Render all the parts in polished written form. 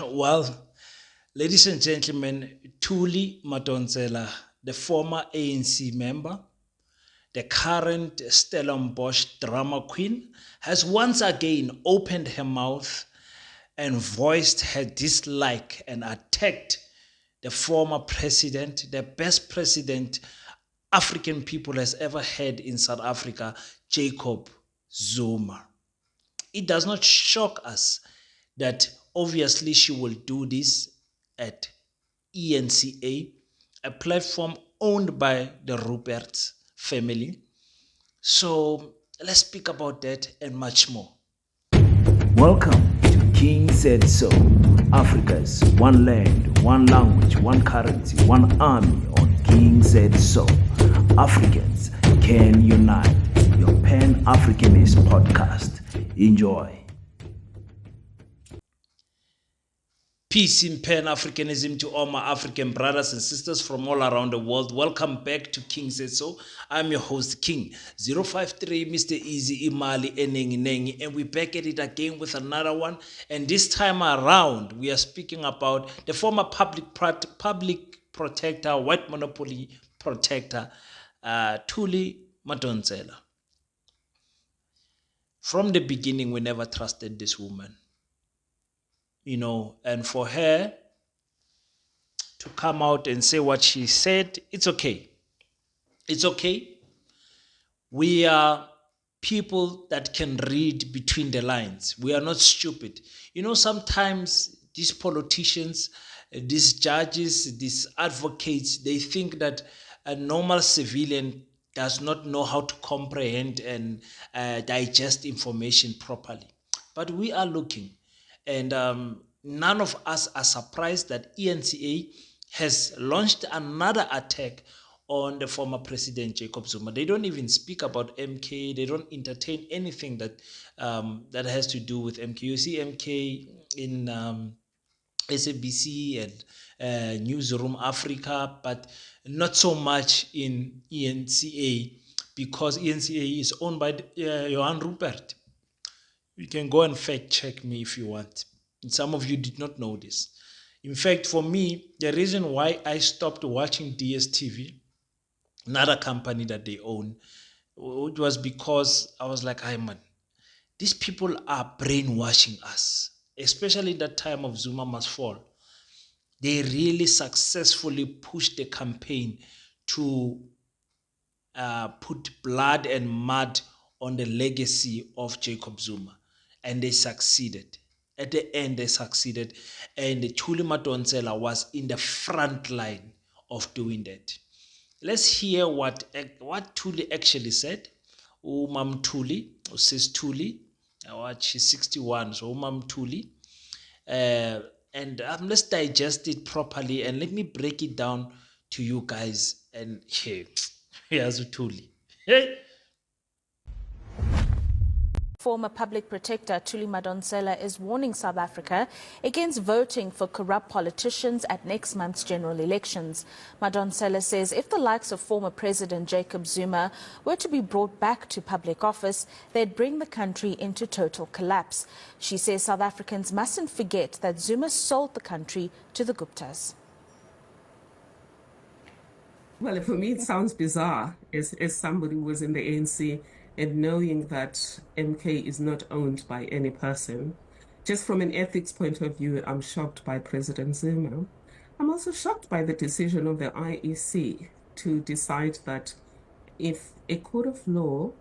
Well, ladies and gentlemen, Thuli Madonsela, the former ANC member, the current Stellenbosch drama queen, has once again opened her mouth and voiced her dislike and attacked the former president, the best president African people has ever had in South Africa, Jacob Zuma. It does not shock us that obviously she will do this at ENCA, a platform owned by the Rupert family. So let's speak about that and much more. Welcome to King Said So, Africa's one land, one language, one currency, one army on King Said So. Africans can unite. Your Pan Africanist podcast. Enjoy. Peace in Pan Africanism to all my African brothers and sisters from all around the world. Welcome back to King Said So. I'm your host, King 053, Mr. Easy Imali Enengi Nengi, and we're back at it again with another one. And this time around, we are speaking about the former public protector, white monopoly protector, Thuli Madonsela. From the beginning, we never trusted this woman. And for her to come out and say what she said, it's okay. It's okay. We are people that can read between the lines. We are not stupid. Sometimes these politicians, these judges, these advocates, they think that a normal civilian does not know how to comprehend and digest information properly. But we are looking. And none of us are surprised that ENCA has launched another attack on the former president Jacob Zuma. They don't even speak about MK. They don't entertain anything that has to do with MK. You see MK in SABC and Newsroom Africa, but not so much in ENCA because ENCA is owned by Johan Rupert. You can go and fact check me if you want. Some of you did not know this. In fact, for me, the reason why I stopped watching DSTV, another company that they own, it was because I was like, hey man, these people are brainwashing us, especially that time of Zuma must fall. They really successfully pushed the campaign to put blood and mud on the legacy of Jacob Zuma. And they succeeded. At the end, they succeeded. And Thuli Madonsela was in the front line of doing that. Let's hear what Tuli actually said. Umam Tuli, or says Tuli, she's 61, so Umam Tuli. And let's digest it properly and let me break it down to you guys. And here's Tuli. Hey. Former public protector Thuli Madonsela is warning South Africa against voting for corrupt politicians at next month's general elections. Madonsela says if the likes of former President Jacob Zuma were to be brought back to public office, they'd bring the country into total collapse. She says South Africans mustn't forget that Zuma sold the country to the Guptas. Well, for me, it sounds bizarre as somebody who was in the ANC and knowing that MK is not owned by any person. Just from an ethics point of view, I'm shocked by President Zuma. I'm also shocked by the decision of the IEC to decide that if a court of law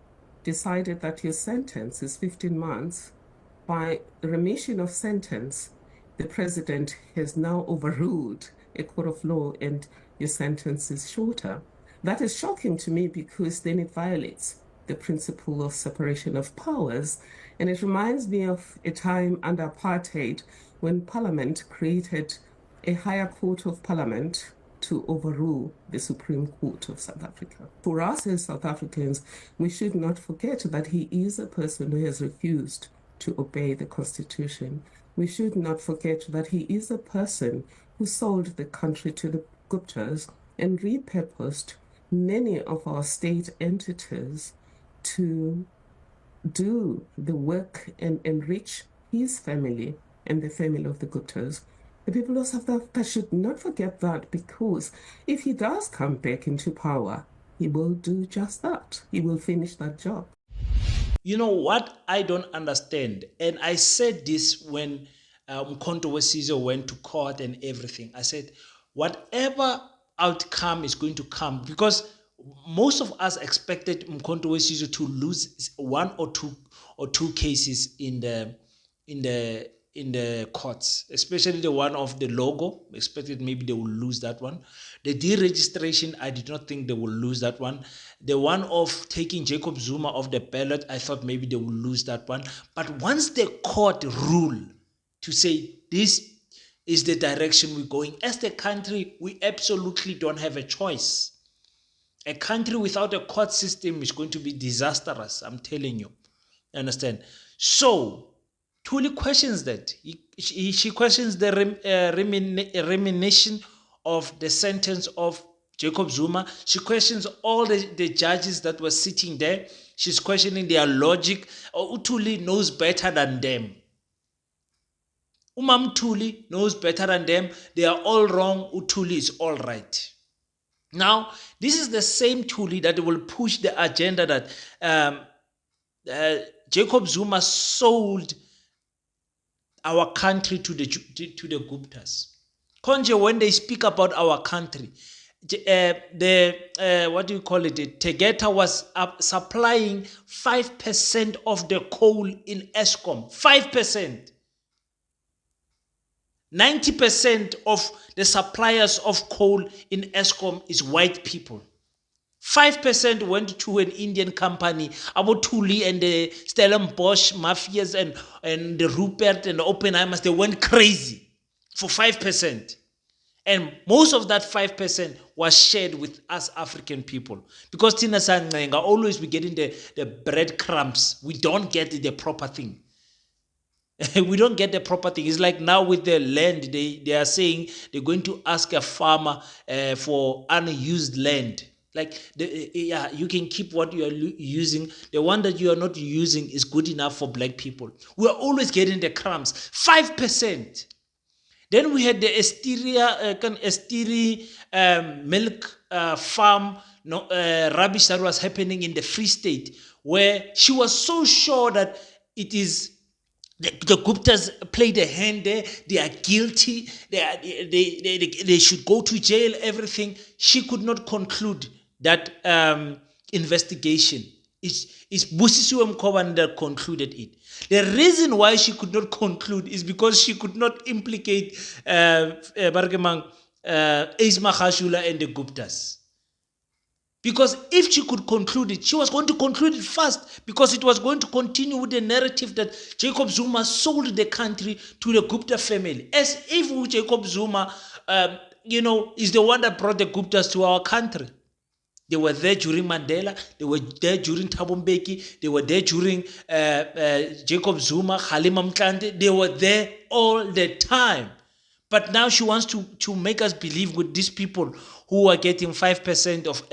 decided that your sentence is 15 months, by remission of sentence, the president has now overruled a court of law and your sentence is shorter. That is shocking to me because then it violates the principle of separation of powers. And it reminds me of a time under apartheid when Parliament created a higher court of Parliament to overrule the Supreme Court of South Africa. For us as South Africans, we should not forget that he is a person who has refused to obey the Constitution. We should not forget that he is a person who sold the country to the Guptas and repurposed many of our state entities to do the work and enrich his family and the family of the Guptas. The people of South Africa should not forget that, because if he does come back into power, he will do just that. He will finish that job. You know what I don't understand, and I said this when Mkhonto Wesizo went to court and everything. I said, whatever outcome is going to come, because most of us expected Mkhonto Wesizo to lose one or two cases in the courts, especially the one of the logo. Expected maybe they will lose that one. The deregistration, I did not think they will lose that one. The one of taking Jacob Zuma off the ballot, I thought maybe they will lose that one. But once the court rule to say this is the direction we're going, as the country, we absolutely don't have a choice. A country without a court system is going to be disastrous, I'm telling you. Understand? So, Tuli questions that. She questions the remuneration of the sentence of Jacob Zuma. She questions all the judges that were sitting there. She's questioning their logic. Tuli knows better than them. Tuli knows better than them. They are all wrong. Tuli is all right. Now, this is the same Tuli that will push the agenda that Jacob Zuma sold our country to the Guptas. Konje, when they speak about our country, what do you call it? Tegeta was supplying 5% of the coal in Eskom. 5%. 90% of the suppliers of coal in Eskom is white people. 5% went to an Indian company, about Tuli and the Stellenbosch mafias and the Rupert and the Oppenheimers. They went crazy for 5%. And most of that 5% was shared with us African people. Because Tina Sangenga always be getting the breadcrumbs. We don't get the proper thing. We don't get the proper thing. It's like now with the land, they are saying they're going to ask a farmer for unused land. Like, you can keep what you are using. The one that you are not using is good enough for black people. We are always getting the crumbs. 5%. Then we had the Estiri milk farm rubbish that was happening in the Free State, where she was so sure that it is the Guptas played a hand there. They are guilty. They should go to jail. Everything. She could not conclude that investigation. It's Busisiwe Mkhwebane that concluded it. The reason why she could not conclude is because she could not implicate Ace Makhashula and the Guptas. Because if she could conclude it, she was going to conclude it fast, because it was going to continue with the narrative that Jacob Zuma sold the country to the Gupta family. As if Jacob Zuma, is the one that brought the Guptas to our country. They were there during Mandela. They were there during Thabo Mbeki. They were there during Jacob Zuma, Kgalema Motlanthe. They were there all the time. But now she wants to make us believe with these people who are getting 5% of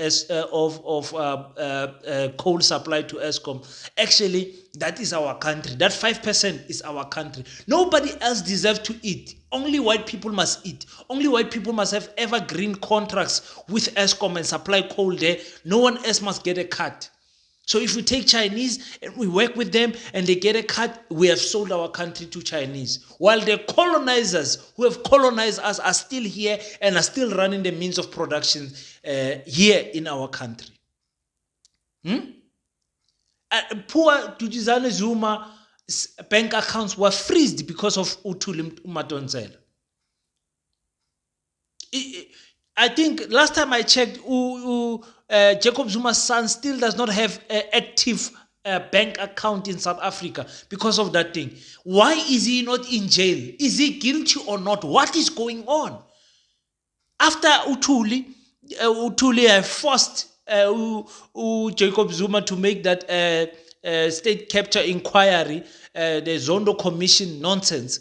coal supply to Eskom. Actually, that is our country. That 5% is our country. Nobody else deserves to eat. Only white people must eat. Only white people must have evergreen contracts with Eskom and supply coal there. No one else must get a cut. So if we take Chinese and we work with them and they get a cut, we have sold our country to Chinese. While the colonizers who have colonized us are still here and are still running the means of production here in our country. Poor Dudizane Zuma's bank accounts were freezed because of Thuli Madonsela. I think last time I checked, Jacob Zuma's son still does not have an active bank account in South Africa because of that thing. Why is he not in jail? Is he guilty or not? What is going on? After Thuli forced Jacob Zuma to make that state capture inquiry, the Zondo commission nonsense.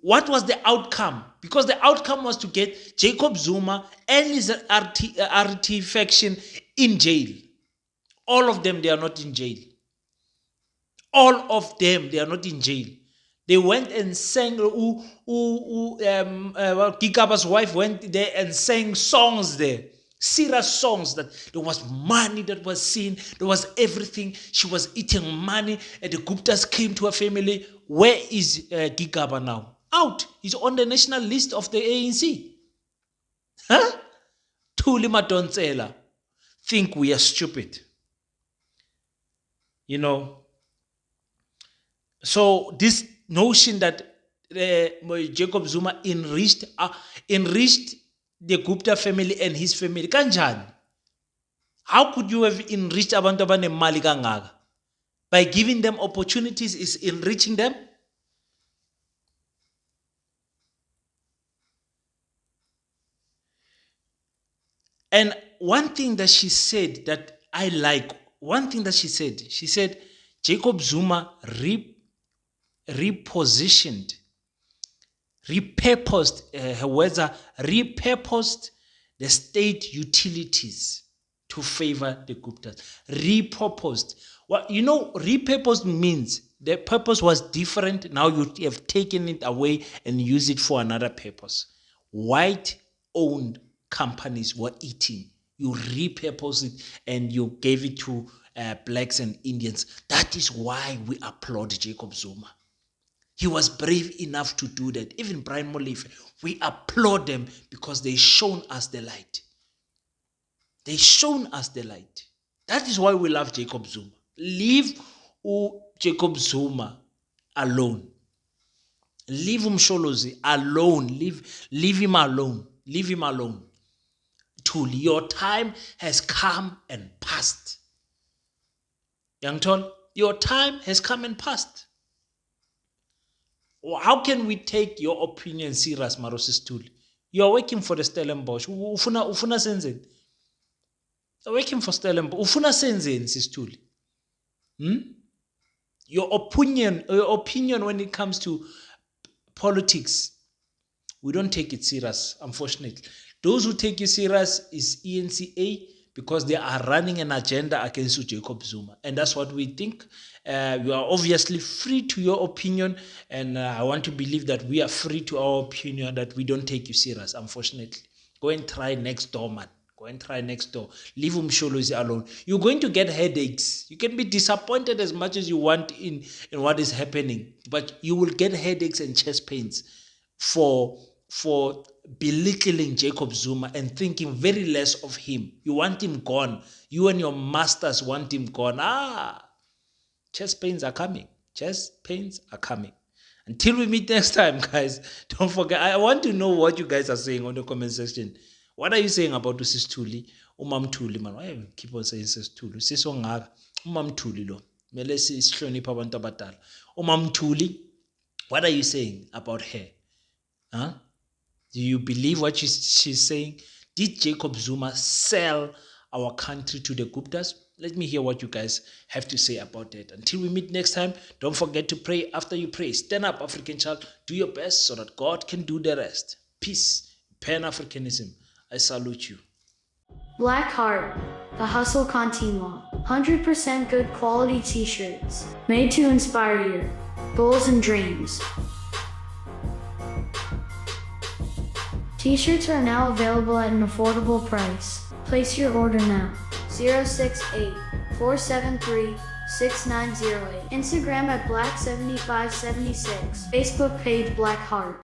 What was the outcome? Because the outcome was to get Jacob Zuma and his RT faction in jail. All of them, they are not in jail. All of them, they are not in jail. They went and sang. Kikaba's wife went there and sang songs there. Serious songs that there was money that was seen, there was everything. She was eating money, and the Guptas came to her family. Where is Gigaba now? Out. He's on the national list of the ANC. Huh? Thuli Madonsela think we are stupid. You know. So this notion that Jacob Zuma enriched the Gupta family and his family. Kanjani? How could you have enriched abantu abanemali kangaka? By giving them opportunities is enriching them? And one thing that she said that I like, she said Jacob Zuma repurposed, her words are repurposed the state utilities to favor the Guptas. Repurposed. Well, you know, repurposed means the purpose was different. Now you have taken it away and used it for another purpose. White-owned companies were eating. You repurposed it and you gave it to blacks and Indians. That is why we applaud Jacob Zuma. He was brave enough to do that. Even Brian Molefe, we applaud them because they shown us the light. They shown us the light. That is why we love Jacob Zuma. Leave Jacob Zuma alone. Leave Umsholozi alone. Leave him alone. Leave him alone. Tuli, your time has come and passed. Young Tol, your time has come and passed. How can we take your opinion serious, Marosis Tuli? You are working for the Stellenbosch. Ufuna senzeni. You're working for Stellenbosch. Ufuna senzeni, Sis Tuli. Your opinion when it comes to politics, we don't take it serious, unfortunately. Those who take you serious is ENCA because they are running an agenda against Jacob Zuma. And that's what we think. You are obviously free to your opinion, and I want to believe that we are free to our opinion, that we don't take you serious, unfortunately. Go and try next door, man. Go and try next door. Leave Umsholozi alone. You're going to get headaches. You can be disappointed as much as you want in what is happening, but you will get headaches and chest pains for belittling Jacob Zuma and thinking very less of him. You want him gone. You and your masters want him gone. Chest pains are coming. Chest pains are coming. Until we meet next time, guys, don't forget, I want to know what you guys are saying on the comment section. What are you saying about Sis Tuli? Umam Tuli, man. Why you keep on saying Sis Tuli? Sis Ongaga. Umam Tuli lo. Mele sis hlonipha abantu abadala. Umam Tuli, what are you saying about her? Huh? Do you believe what she's saying? Did Jacob Zuma sell our country to the Guptas? Let me hear what you guys have to say about that. Until we meet next time, don't forget to pray after you pray. Stand up, African child. Do your best so that God can do the rest. Peace. Pan-Africanism. I salute you. Black Heart, the Hustle Continua. 100% good quality t-shirts. Made to inspire your goals and dreams. T-shirts are now available at an affordable price. Place your order now. 068-473-6908. Instagram at Black7576. Facebook page Black Heart.